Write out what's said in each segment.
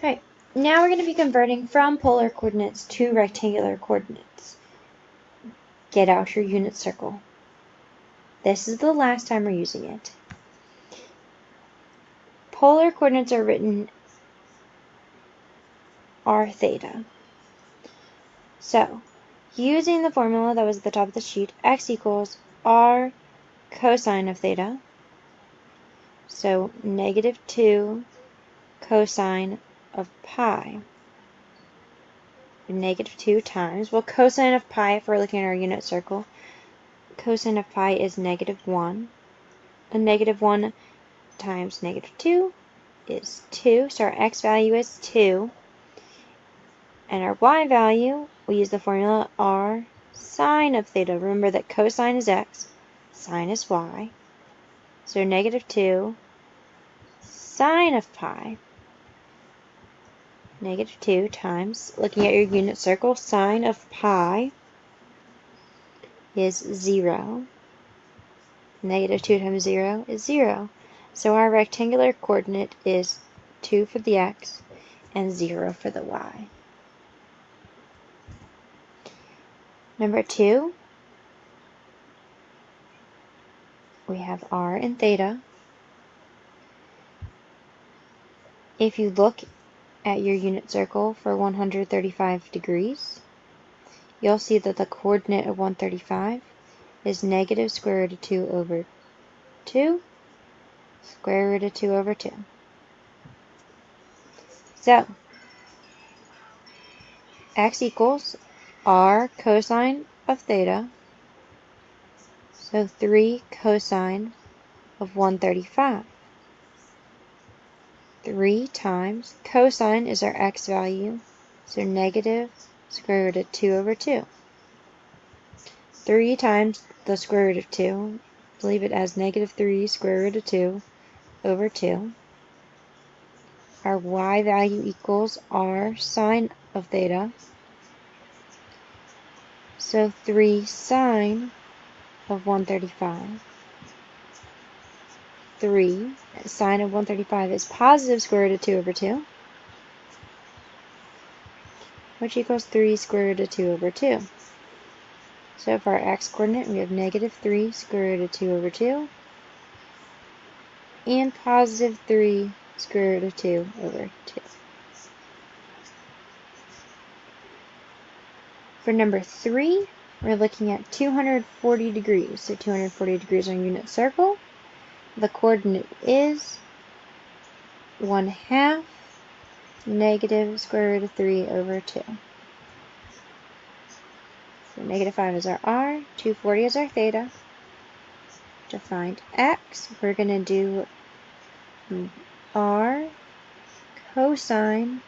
Alright, now we're going to be converting from polar coordinates to rectangular coordinates. Get out your unit circle. This is the last time we're using it. Polar coordinates are written r theta. So, using the formula that was at the top of the sheet, x equals r cosine of theta. So, -2 cosine of pi. -2 times, well, cosine of pi, if we're looking at our unit circle, cosine of pi is -1. And -1 times -2 is 2. So our x value is 2. And our y value, we use the formula r sine of theta. Remember that cosine is x, sine is y. So -2 sine of pi. -2 times, looking at your unit circle, sine of pi is 0. -2 times 0 is 0. So our rectangular coordinate is 2 for the x and 0 for the y. Number 2, we have r and theta. If you look at your unit circle for 135 degrees, you'll see that the coordinate of 135 is negative square root of 2 over 2, square root of 2 over 2. So, x equals r cosine of theta, so 3 cosine of 135. 3 times cosine is our x value, so negative square root of 2 over 2. 3 times the square root of 2, leave it as -3 square root of 2 over 2. Our y value equals r sine of theta, so 3 sine of 135. 3 sine of 135 is positive square root of 2 over 2, which equals 3 square root of 2 over 2. So for our x coordinate, we have -3 square root of 2 over 2 and positive 3 square root of 2 over 2. For number 3, we're looking at 240 degrees. So 240 degrees on unit circle. The coordinate is 1/2 negative square root of 3 over 2. So -5 is our r, 240 is our theta. To find x, we're going to do r cosine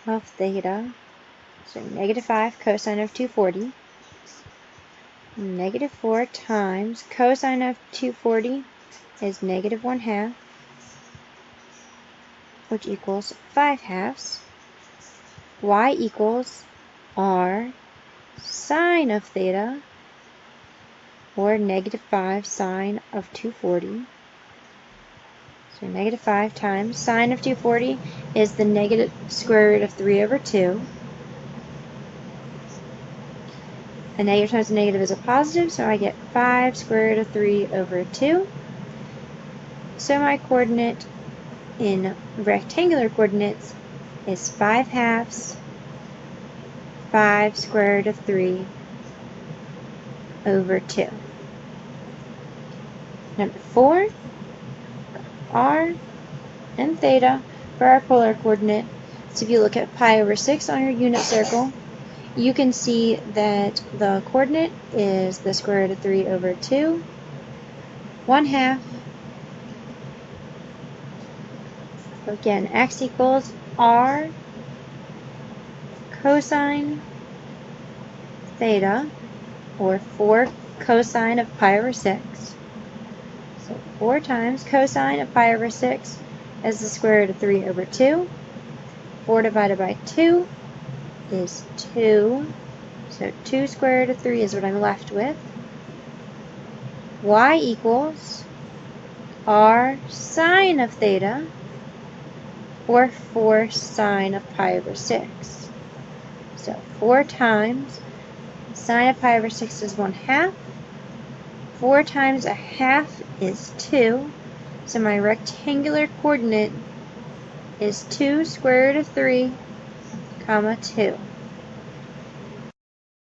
of theta, so -5 cosine of 240, -4 times cosine of 240 is -1/2, which equals 5/2. Y equals r sine of theta, or -5 sine of 240. So -5 times sine of 240 is the negative square root of 3 over 2. A negative times a negative is a positive, so I get 5 square root of 3 over 2. So my coordinate in rectangular coordinates is 5/2, 5 square root of 3 over 2. Number 4, r and theta for our polar coordinate. So if you look at pi over 6 on your unit circle, you can see that the coordinate is the square root of 3 over 2, 1/2. Again, x equals r cosine theta, or 4 cosine of pi over 6. So 4 times cosine of pi over 6 is the square root of 3 over 2. 4 divided by 2 is 2. So 2 square root of 3 is what I'm left with. Y equals r sine of theta, or 4 sine of pi over 6. So 4 times sine of pi over 6 is 1/2. 4 times 1/2 is 2. So my rectangular coordinate is 2 square root of 3, comma 2.